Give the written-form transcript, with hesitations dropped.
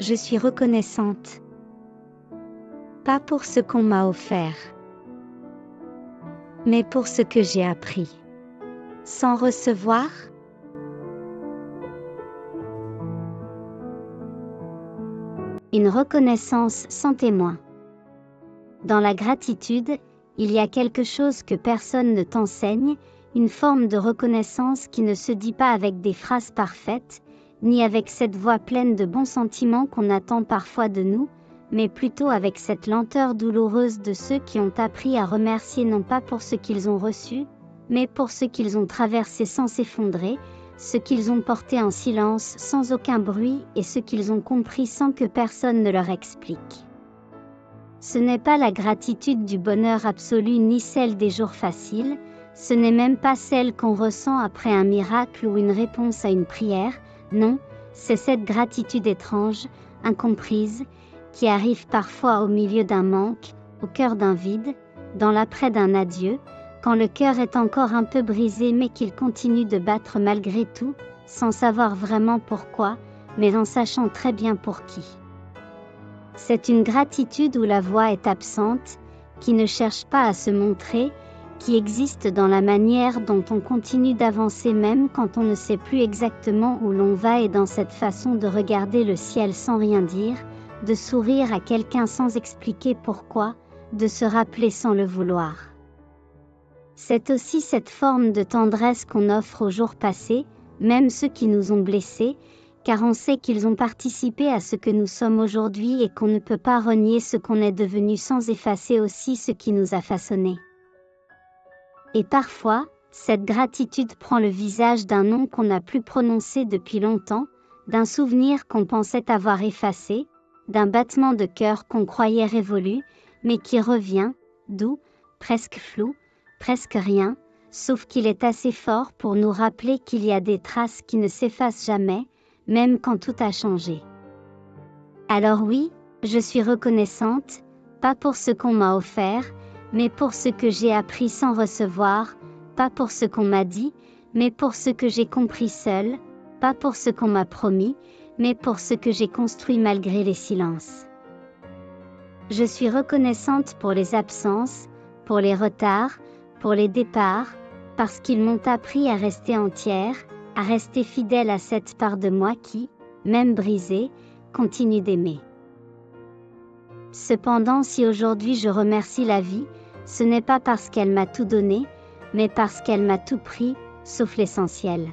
Je suis reconnaissante. Pas pour ce qu'on m'a offert, mais pour ce que j'ai appris. Sans recevoir, une reconnaissance sans témoin. Dans la gratitude, il y a quelque chose que personne ne t'enseigne, une forme de reconnaissance qui ne se dit pas avec des phrases parfaites, ni avec cette voix pleine de bons sentiments qu'on attend parfois de nous, mais plutôt avec cette lenteur douloureuse de ceux qui ont appris à remercier non pas pour ce qu'ils ont reçu, mais pour ce qu'ils ont traversé sans s'effondrer, ce qu'ils ont porté en silence sans aucun bruit et ce qu'ils ont compris sans que personne ne leur explique. Ce n'est pas la gratitude du bonheur absolu ni celle des jours faciles, ce n'est même pas celle qu'on ressent après un miracle ou une réponse à une prière, non, c'est cette gratitude étrange, incomprise, qui arrive parfois au milieu d'un manque, au cœur d'un vide, dans l'après d'un adieu, quand le cœur est encore un peu brisé mais qu'il continue de battre malgré tout, sans savoir vraiment pourquoi, mais en sachant très bien pour qui. C'est une gratitude où la voix est absente, qui ne cherche pas à se montrer, qui existe dans la manière dont on continue d'avancer même quand on ne sait plus exactement où l'on va et dans cette façon de regarder le ciel sans rien dire, de sourire à quelqu'un sans expliquer pourquoi, de se rappeler sans le vouloir. C'est aussi cette forme de tendresse qu'on offre aux jours passés, même ceux qui nous ont blessés, car on sait qu'ils ont participé à ce que nous sommes aujourd'hui et qu'on ne peut pas renier ce qu'on est devenu sans effacer aussi ce qui nous a façonnés. Et parfois, cette gratitude prend le visage d'un nom qu'on n'a plus prononcé depuis longtemps, d'un souvenir qu'on pensait avoir effacé, d'un battement de cœur qu'on croyait révolu, mais qui revient, doux, presque flou, presque rien, sauf qu'il est assez fort pour nous rappeler qu'il y a des traces qui ne s'effacent jamais, même quand tout a changé. Alors oui, je suis reconnaissante, pas pour ce qu'on m'a offert, mais pour ce que j'ai appris sans recevoir, pas pour ce qu'on m'a dit, mais pour ce que j'ai compris seul, pas pour ce qu'on m'a promis, mais pour ce que j'ai construit malgré les silences. Je suis reconnaissante pour les absences, pour les retards, pour les départs, parce qu'ils m'ont appris à rester entière, à rester fidèle à cette part de moi qui, même brisée, continue d'aimer. Cependant, si aujourd'hui je remercie la vie, ce n'est pas parce qu'elle m'a tout donné, mais parce qu'elle m'a tout pris, sauf l'essentiel.